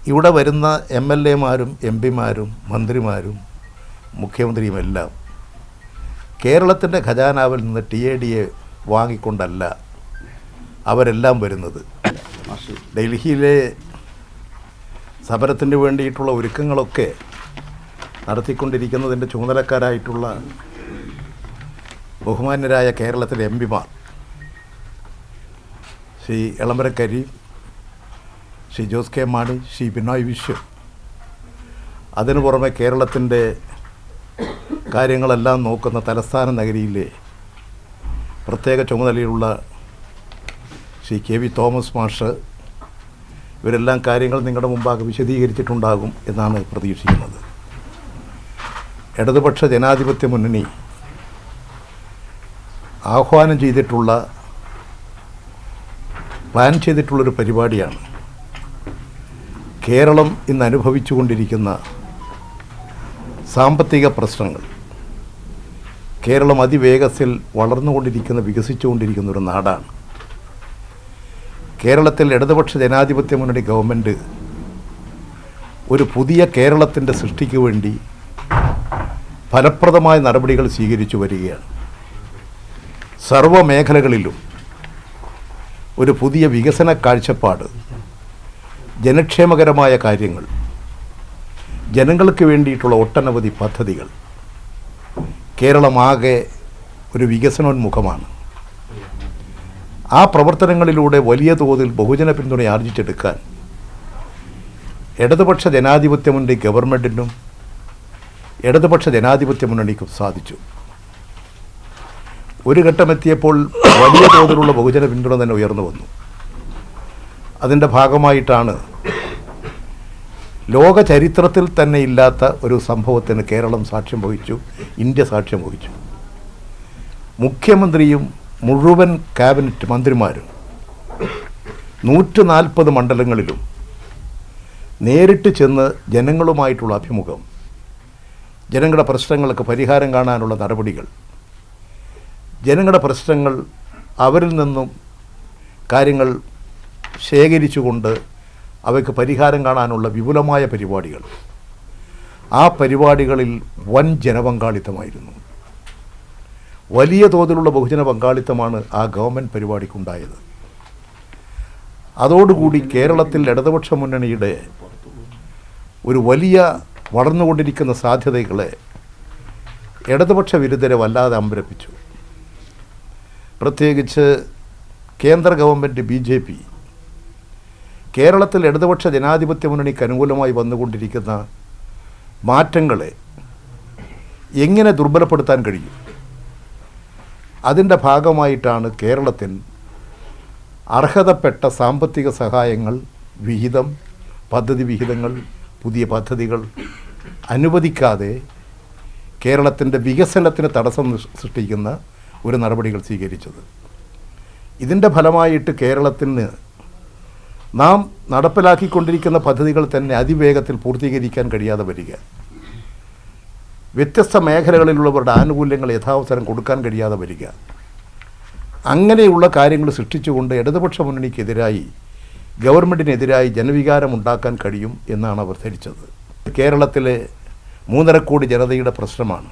ഇവിടെ വരുന്ന MLA-മാരും MP-മാരും മന്ത്രിമാരും മുഖ്യമന്ത്രിയുമെല്ലാം കേരളത്തിൻ്റെ ഖജാനാവിൽ നിന്ന് TADA വാങ്ങിക്കൊണ്ടല്ല അവരെല്ലാം വരുന്നത്. ഡൽഹിയിലെ സമരത്തിന് വേണ്ടിയിട്ടുള്ള ഒരുക്കങ്ങളൊക്കെ നടത്തിക്കൊണ്ടിരിക്കുന്നതിൻ്റെ ചുമതലക്കാരായിട്ടുള്ള ബഹുമാന്യരായ കേരളത്തിലെ MP-മാർ ശ്രീ എളമര കരീം, ശ്രീ ജോസ് കെ മാണി, ശ്രീ ബിനോയ് വിശ്വം, അതിനു പുറമെ കേരളത്തിൻ്റെ കാര്യങ്ങളെല്ലാം നോക്കുന്ന തലസ്ഥാന നഗരിയിലെ പ്രത്യേക ചുമതലയുള്ള ശ്രീ KV തോമസ് മാഷ്, ഇവരെല്ലാം കാര്യങ്ങൾ നിങ്ങളുടെ മുമ്പാകെ വിശദീകരിച്ചിട്ടുണ്ടാകും എന്നാണ് പ്രതീക്ഷിക്കുന്നത്. ഇടതുപക്ഷ ജനാധിപത്യ മുന്നണി ആഹ്വാനം ചെയ്തിട്ടുള്ള, പ്ലാൻ ചെയ്തിട്ടുള്ളൊരു പരിപാടിയാണ് കേരളം ഇന്ന് അനുഭവിച്ചുകൊണ്ടിരിക്കുന്ന സാമ്പത്തിക പ്രശ്നങ്ങൾ. കേരളം അതിവേഗത്തിൽ വളർന്നുകൊണ്ടിരിക്കുന്ന, വികസിച്ചുകൊണ്ടിരിക്കുന്ന ഒരു നാടാണ്. കേരളത്തിൽ ഇടതുപക്ഷ ജനാധിപത്യ മുന്നണി ഗവൺമെൻറ് ഒരു പുതിയ കേരളത്തിൻ്റെ സൃഷ്ടിക്ക് വേണ്ടി ഫലപ്രദമായ നടപടികൾ സ്വീകരിച്ചു വരികയാണ്. സർവ്വമേഖലകളിലും ഒരു പുതിയ വികസന കാഴ്ചപ്പാട്, ജനക്ഷേമകരമായ കാര്യങ്ങൾ, ജനങ്ങൾക്ക് വേണ്ടിയിട്ടുള്ള ഒട്ടനവധി പദ്ധതികൾ. കേരളമാകെ ഒരു വികസനോന്മുഖമാണ്. ആ പ്രവർത്തനങ്ങളിലൂടെ വലിയ തോതിൽ ബഹുജന പിന്തുണ ആർജിച്ചെടുക്കാൻ ഇടതുപക്ഷ ജനാധിപത്യ മുന്നണി ഗവൺമെൻറ്റിനും ഇടതുപക്ഷ ജനാധിപത്യ മുന്നണിക്കും സാധിച്ചു. ഒരു ഘട്ടമെത്തിയപ്പോൾ വലിയ തോതിലുള്ള ബഹുജന പിന്തുണ തന്നെ ഉയർന്നു വന്നു. അതിൻ്റെ ഭാഗമായിട്ടാണ് ലോക ചരിത്രത്തിൽ തന്നെ ഇല്ലാത്ത ഒരു സംഭവത്തിന് കേരളം സാക്ഷ്യം വഹിച്ചു, ഇന്ത്യ സാക്ഷ്യം വഹിച്ചു. മുഖ്യമന്ത്രിയും മുഴുവൻ ക്യാബിനറ്റ് മന്ത്രിമാരും 140 മണ്ഡലങ്ങളിലും നേരിട്ട് ചെന്ന് ജനങ്ങളുമായിട്ടുള്ള അഭിമുഖം, ജനങ്ങളുടെ പ്രശ്നങ്ങൾക്ക് പരിഹാരം കാണാനുള്ള നടപടികൾ, ജനങ്ങളുടെ പ്രശ്നങ്ങൾ അവരിൽ നിന്നും കാര്യങ്ങൾ ശേഖരിച്ചുകൊണ്ട് അവയ്ക്ക് പരിഹാരം കാണാനുള്ള വിപുലമായ പരിപാടികൾ. ആ പരിപാടികളിൽ വൻ ജനപങ്കാളിത്തമായിരുന്നു. വലിയ തോതിലുള്ള ബഹുജന പങ്കാളിത്തമാണ് ആ ഗവൺമെൻറ് പരിപാടിക്കുണ്ടായത്. അതോടുകൂടി കേരളത്തിൽ ഇടതുപക്ഷ മുന്നണിയുടെ ഒരു വലിയ വളർന്നുകൊണ്ടിരിക്കുന്ന സാധ്യതകളെ ഇടതുപക്ഷ വിരുദ്ധരെ വല്ലാതെ അമ്പരപ്പിച്ചു. പ്രത്യേകിച്ച് കേന്ദ്ര ഗവൺമെൻറ് BJP കേരളത്തിൽ ഇടതുപക്ഷ ജനാധിപത്യ മുന്നണിക്ക് അനുകൂലമായി വന്നുകൊണ്ടിരിക്കുന്ന മാറ്റങ്ങളെ എങ്ങനെ ദുർബലപ്പെടുത്താൻ കഴിയും? അതിൻ്റെ ഭാഗമായിട്ടാണ് കേരളത്തിൽ അർഹതപ്പെട്ട സാമ്പത്തിക സഹായങ്ങൾ, വിഹിതം, പദ്ധതി വിഹിതങ്ങൾ, പുതിയ പദ്ധതികൾ അനുവദിക്കാതെ കേരളത്തിൻ്റെ വികസനത്തിന് തടസ്സം സൃഷ്ടിക്കുന്ന ഒരു നടപടികൾ സ്വീകരിച്ചത്. ഇതിൻ്റെ ഫലമായിട്ട് കേരളത്തിന് നാം നടപ്പിലാക്കിക്കൊണ്ടിരിക്കുന്ന പദ്ധതികൾ തന്നെ അതിവേഗത്തിൽ പൂർത്തീകരിക്കാൻ കഴിയാതെ വരിക, വ്യത്യസ്ത മേഖലകളിലുള്ളവരുടെ ആനുകൂല്യങ്ങൾ യഥാവസരം കൊടുക്കാൻ കഴിയാതെ വരിക, അങ്ങനെയുള്ള കാര്യങ്ങൾ സൃഷ്ടിച്ചുകൊണ്ട് ഇടതുപക്ഷ മുന്നണിക്കെതിരായി, ഗവൺമെൻറ്റിനെതിരായി ജനവികാരം ഉണ്ടാക്കാൻ കഴിയും എന്നാണ് അവർ ധരിച്ചത്. കേരളത്തിലെ 3.5 കോടി ജനതയുടെ പ്രശ്നമാണ്,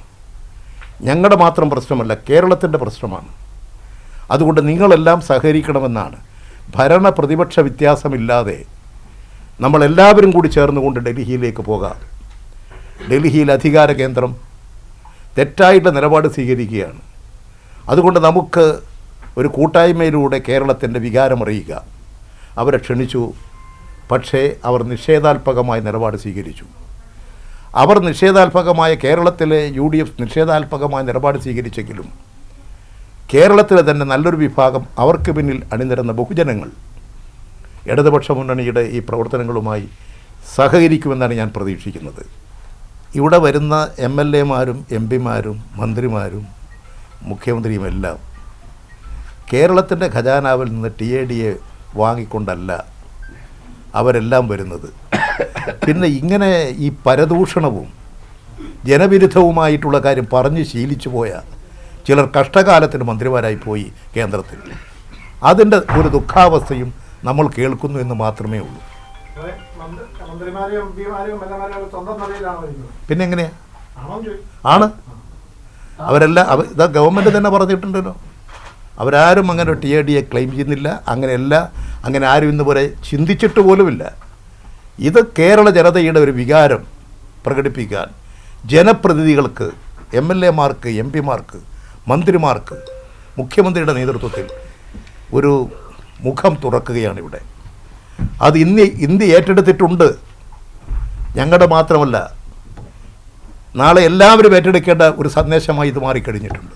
ഞങ്ങളുടെ മാത്രം പ്രശ്നമല്ല, കേരളത്തിൻ്റെ പ്രശ്നമാണ്. അതുകൊണ്ട് നിങ്ങളെല്ലാം സഹകരിക്കണമെന്നാണ്. ഭരണ പ്രതിപക്ഷ വ്യത്യാസമില്ലാതെ നമ്മളെല്ലാവരും കൂടി ചേർന്നുകൊണ്ട് ഡൽഹിയിലേക്ക് പോകാം. ഡൽഹിയിൽ അധികാര കേന്ദ്രം തെറ്റായിട്ടുള്ള നിലപാട് സ്വീകരിക്കുകയാണ്. അതുകൊണ്ട് നമുക്ക് ഒരു കൂട്ടായ്മയിലൂടെ കേരളത്തിൻ്റെ വികാരമറിയുക. അവരെ ക്ഷണിച്ചു. പക്ഷേ അവർ നിഷേധാത്മകമായ നിലപാട് സ്വീകരിച്ചു. അവർ നിഷേധാത്മകമായ, കേരളത്തിലെ UDF നിഷേധാത്മകമായ നിലപാട് സ്വീകരിച്ചെങ്കിലും കേരളത്തിലെ തന്നെ നല്ലൊരു വിഭാഗം, അവർക്ക് പിന്നിൽ അണിനിരന്ന ബഹുജനങ്ങൾ ഇടതുപക്ഷ മുന്നണിയുടെ ഈ പ്രവർത്തനങ്ങളുമായി സഹകരിക്കുമെന്നാണ് ഞാൻ പ്രതീക്ഷിക്കുന്നത്. ഇവിടെ വരുന്ന MLA-മാരും MP-മാരും മന്ത്രിമാരും മുഖ്യമന്ത്രിയുമെല്ലാം കേരളത്തിൻ്റെ ഖജാനാവിൽ നിന്ന് TADA വാങ്ങിക്കൊണ്ടല്ല അവരെല്ലാം വരുന്നത്. പിന്നെ ഇങ്ങനെ ഈ പരദൂഷണവും ജനവിരുദ്ധവുമായിട്ടുള്ള കാര്യം പറഞ്ഞ് ശീലിച്ചു പോയ ചിലർ കഷ്ടകാലത്തിന് മന്ത്രിമാരായി പോയി കേന്ദ്രത്തിൽ. അതിൻ്റെ ഒരു ദുഃഖാവസ്ഥയും നമ്മൾ കേൾക്കുന്നു എന്ന് മാത്രമേ ഉള്ളൂ. പിന്നെ എങ്ങനെയാ ആണ്? അവരെല്ലാം ഇതാ ഗവൺമെൻറ് തന്നെ പറഞ്ഞിട്ടുണ്ടല്ലോ, അവരാരും അങ്ങനെ TADയെ ക്ലെയിം ചെയ്യുന്നില്ല. അങ്ങനെയല്ല, അങ്ങനെ ആരും ഇന്ന് പോലെ ചിന്തിച്ചിട്ട് പോലുമില്ല. ഇത് കേരള ജനതയുടെ ഒരു വികാരം പ്രകടിപ്പിക്കാൻ ജനപ്രതിനിധികൾക്ക്, MLA മാർക്ക്, MP മാർക്ക്, മന്ത്രിമാർക്ക് മുഖ്യമന്ത്രിയുടെ നേതൃത്വത്തിൽ ഒരു മുഖം തുറക്കുകയാണ് ഇവിടെ. അത് ഇന്ത്യ ഏറ്റെടുത്തിട്ടുണ്ട്. ഞങ്ങളുടെ മാത്രമല്ല, നാളെ എല്ലാവരും ഏറ്റെടുക്കേണ്ട ഒരു സന്ദേശമായി ഇത് മാറിക്കഴിഞ്ഞിട്ടുണ്ട്.